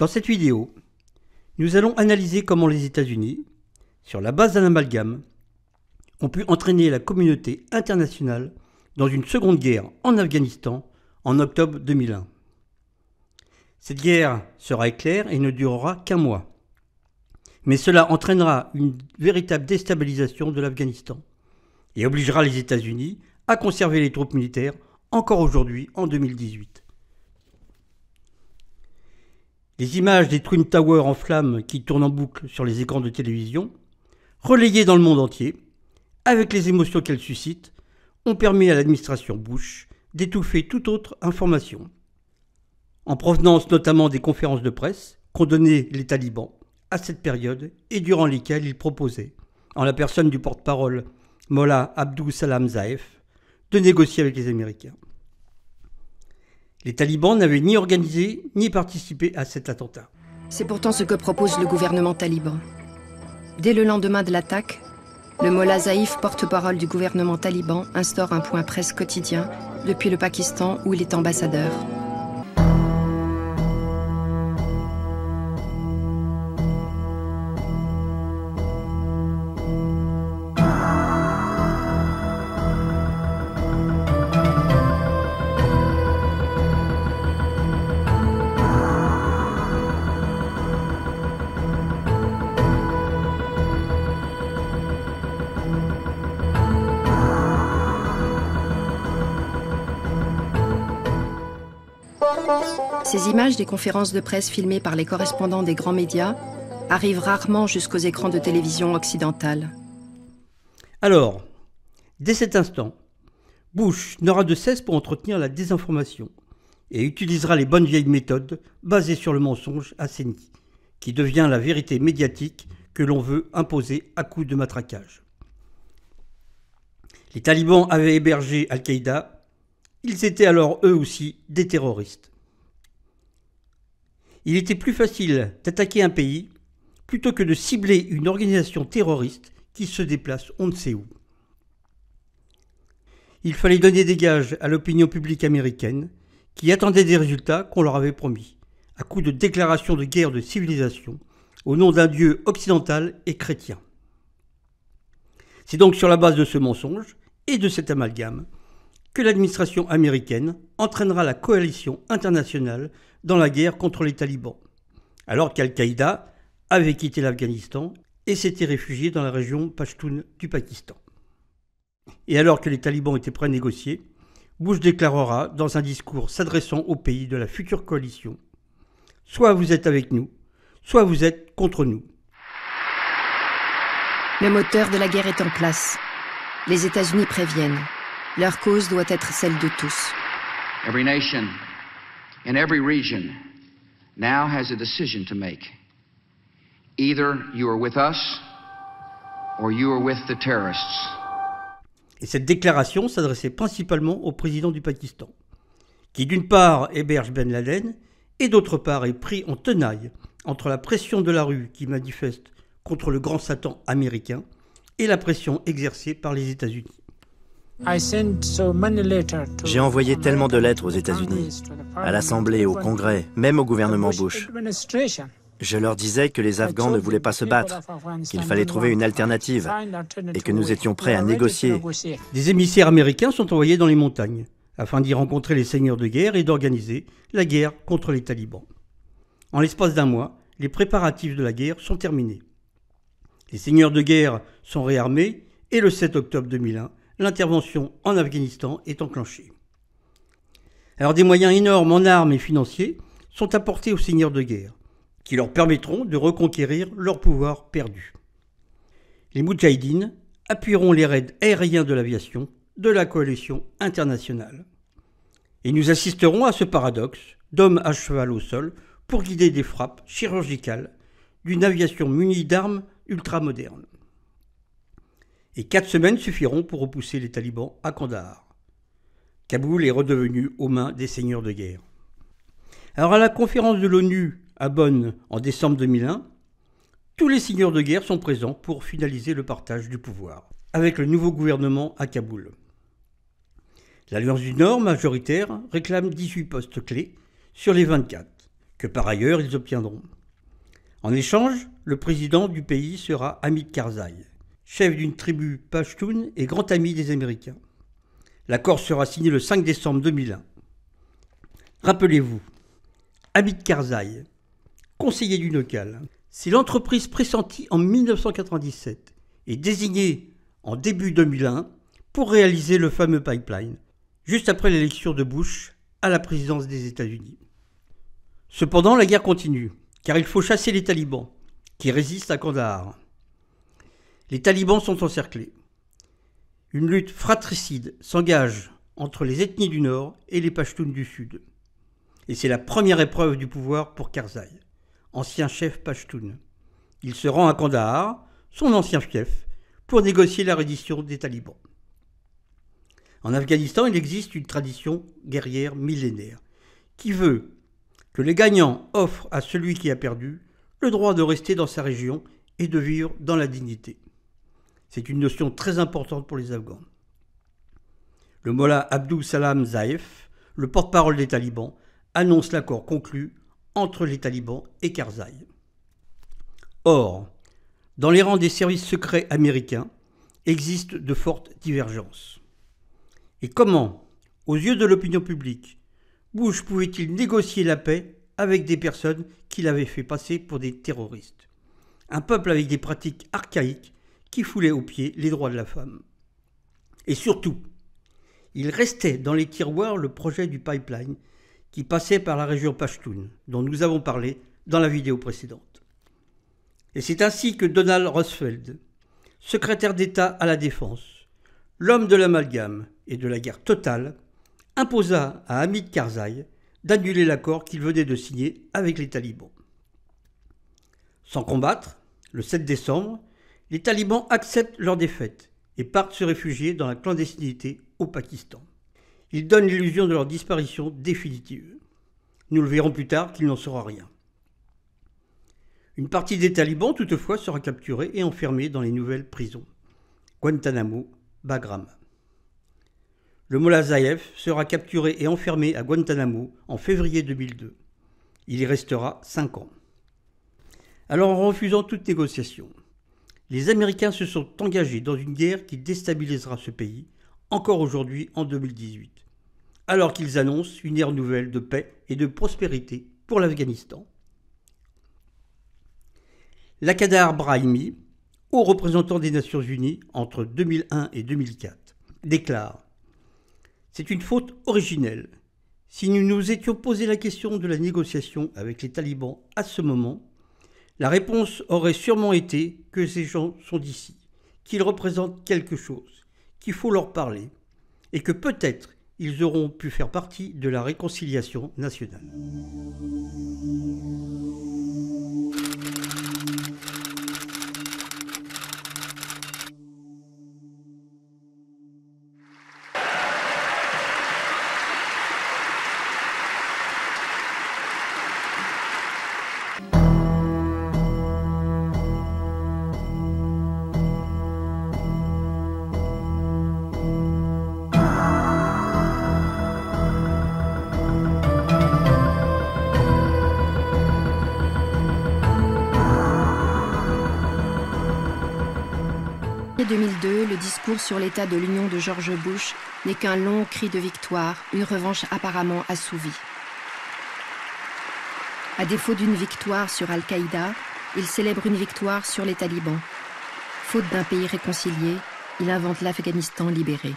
Dans cette vidéo, nous allons analyser comment les États-Unis, sur la base d'un amalgame, ont pu entraîner la communauté internationale dans une seconde guerre en Afghanistan en octobre 2001. Cette guerre sera éclair et ne durera qu'un mois. Mais cela entraînera une véritable déstabilisation de l'Afghanistan et obligera les États-Unis à conserver les troupes militaires encore aujourd'hui en 2018. Les images des Twin Towers en flammes qui tournent en boucle sur les écrans de télévision, relayées dans le monde entier, avec les émotions qu'elles suscitent, ont permis à l'administration Bush d'étouffer toute autre information, en provenance notamment des conférences de presse qu'ont données les talibans à cette période et durant lesquelles ils proposaient, en la personne du porte-parole Mollah Abdul Salam Zaef, de négocier avec les Américains. Les talibans n'avaient ni organisé ni participé à cet attentat. C'est pourtant ce que propose le gouvernement taliban. Dès le lendemain de l'attaque, le Mollah Zaif, porte-parole du gouvernement taliban, instaure un point presse quotidien depuis le Pakistan où il est ambassadeur. Ces images des conférences de presse filmées par les correspondants des grands médias arrivent rarement jusqu'aux écrans de télévision occidentales. Alors, dès cet instant, Bush n'aura de cesse pour entretenir la désinformation et utilisera les bonnes vieilles méthodes basées sur le mensonge assaini, qui devient la vérité médiatique que l'on veut imposer à coups de matraquage. Les talibans avaient hébergé Al-Qaïda, ils étaient alors eux aussi des terroristes. Il était plus facile d'attaquer un pays plutôt que de cibler une organisation terroriste qui se déplace on ne sait où. Il fallait donner des gages à l'opinion publique américaine qui attendait des résultats qu'on leur avait promis, à coup de déclarations de guerre de civilisation au nom d'un Dieu occidental et chrétien. C'est donc sur la base de ce mensonge et de cet amalgame que l'administration américaine entraînera la coalition internationale dans la guerre contre les talibans, alors qu'Al-Qaïda avait quitté l'Afghanistan et s'était réfugié dans la région Pashtun du Pakistan. Et alors que les talibans étaient prêts à négocier, Bush déclarera dans un discours s'adressant aux pays de la future coalition « Soit vous êtes avec nous, soit vous êtes contre nous ». Le moteur de la guerre est en place. Les États-Unis préviennent. Leur cause doit être celle de tous. Every nation in every region now has a decision to make. Either you are with us or you are with the terrorists. Et cette déclaration s'adressait principalement au président du Pakistan, qui d'une part héberge Ben Laden et d'autre part est pris en tenaille entre la pression de la rue qui manifeste contre le grand Satan américain et la pression exercée par les États-Unis. J'ai envoyé tellement de lettres aux États-Unis, à l'Assemblée, au Congrès, même au gouvernement Bush. Je leur disais que les Afghans ne voulaient pas se battre, qu'il fallait trouver une alternative et que nous étions prêts à négocier. Des émissaires américains sont envoyés dans les montagnes afin d'y rencontrer les seigneurs de guerre et d'organiser la guerre contre les talibans. En l'espace d'un mois, les préparatifs de la guerre sont terminés. Les seigneurs de guerre sont réarmés et le 7 octobre 2001, l'intervention en Afghanistan est enclenchée. Alors des moyens énormes en armes et financiers sont apportés aux seigneurs de guerre, qui leur permettront de reconquérir leur pouvoir perdu. Les Moudjahidines appuieront les raids aériens de l'aviation de la coalition internationale. Et nous assisterons à ce paradoxe d'hommes à cheval au sol pour guider des frappes chirurgicales d'une aviation munie d'armes ultramodernes. Et 4 semaines suffiront pour repousser les talibans à Kandahar. Kaboul est redevenu aux mains des seigneurs de guerre. Alors à la conférence de l'ONU à Bonn en décembre 2001, tous les seigneurs de guerre sont présents pour finaliser le partage du pouvoir, avec le nouveau gouvernement à Kaboul. L'Alliance du Nord, majoritaire, réclame 18 postes clés sur les 24, que par ailleurs ils obtiendront. En échange, le président du pays sera Hamid Karzai, chef d'une tribu Pashtun et grand ami des Américains. L'accord sera signé le 5 décembre 2001. Rappelez-vous, Hamid Karzai, conseiller du local, c'est l'entreprise pressentie en 1997 et désignée en début 2001 pour réaliser le fameux pipeline, juste après l'élection de Bush à la présidence des États-Unis. Cependant, la guerre continue, car il faut chasser les talibans, qui résistent à Kandahar. Les talibans sont encerclés. Une lutte fratricide s'engage entre les ethnies du Nord et les Pashtuns du Sud. Et c'est la première épreuve du pouvoir pour Karzai, ancien chef Pashtun. Il se rend à Kandahar, son ancien fief, pour négocier la reddition des talibans. En Afghanistan, il existe une tradition guerrière millénaire qui veut que les gagnants offrent à celui qui a perdu le droit de rester dans sa région et de vivre dans la dignité. C'est une notion très importante pour les Afghans. Le mollah Abdul Salam Zaev, le porte-parole des talibans, annonce l'accord conclu entre les talibans et Karzai. Or, dans les rangs des services secrets américains, existent de fortes divergences. Et comment, aux yeux de l'opinion publique, Bush pouvait-il négocier la paix avec des personnes qu'il avait fait passer pour des terroristes? Un peuple avec des pratiques archaïques qui foulait aux pieds les droits de la femme. Et surtout, il restait dans les tiroirs le projet du pipeline qui passait par la région Pashtun, dont nous avons parlé dans la vidéo précédente. Et c'est ainsi que Donald Rumsfeld, secrétaire d'État à la Défense, l'homme de l'amalgame et de la guerre totale, imposa à Hamid Karzai d'annuler l'accord qu'il venait de signer avec les talibans. Sans combattre, le 7 décembre, les talibans acceptent leur défaite et partent se réfugier dans la clandestinité au Pakistan. Ils donnent l'illusion de leur disparition définitive. Nous le verrons plus tard qu'il n'en sera rien. Une partie des talibans, toutefois, sera capturée et enfermée dans les nouvelles prisons. Guantanamo, Bagram. Le mollah Zaev sera capturé et enfermé à Guantanamo en février 2002. Il y restera 5 ans. Alors, en refusant toute négociation, les Américains se sont engagés dans une guerre qui déstabilisera ce pays, encore aujourd'hui en 2018, alors qu'ils annoncent une ère nouvelle de paix et de prospérité pour l'Afghanistan. Lakhdar Brahimi, haut représentant des Nations Unies entre 2001 et 2004, déclare « C'est une faute originelle. Si nous nous étions posé la question de la négociation avec les talibans à ce moment, la réponse aurait sûrement été que ces gens sont d'ici, qu'ils représentent quelque chose, qu'il faut leur parler, et que peut-être ils auront pu faire partie de la réconciliation nationale. » En 2002, le discours sur l'état de l'Union de George Bush n'est qu'un long cri de victoire, une revanche apparemment assouvie. À défaut d'une victoire sur Al-Qaïda, il célèbre une victoire sur les talibans. Faute d'un pays réconcilié, il invente l'Afghanistan libéré.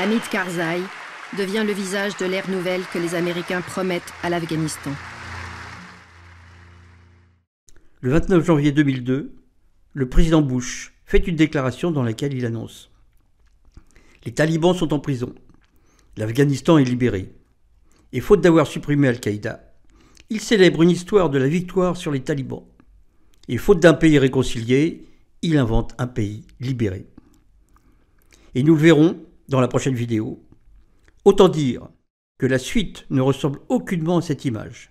Hamid Karzai devient le visage de l'ère nouvelle que les Américains promettent à l'Afghanistan. Le 29 janvier 2002, le président Bush fait une déclaration dans laquelle il annonce « Les talibans sont en prison, l'Afghanistan est libéré, et faute d'avoir supprimé Al-Qaïda, il célèbre une histoire de la victoire sur les talibans, et faute d'un pays réconcilié, il invente un pays libéré. » Et nous le verrons dans la prochaine vidéo. Autant dire que la suite ne ressemble aucunement à cette image.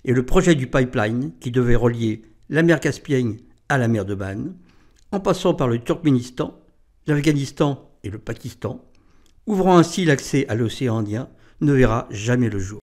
Et le projet du pipeline, qui devait relier la mer Caspienne à la mer d'Oman, en passant par le Turkménistan, l'Afghanistan et le Pakistan, ouvrant ainsi l'accès à l'océan Indien, ne verra jamais le jour.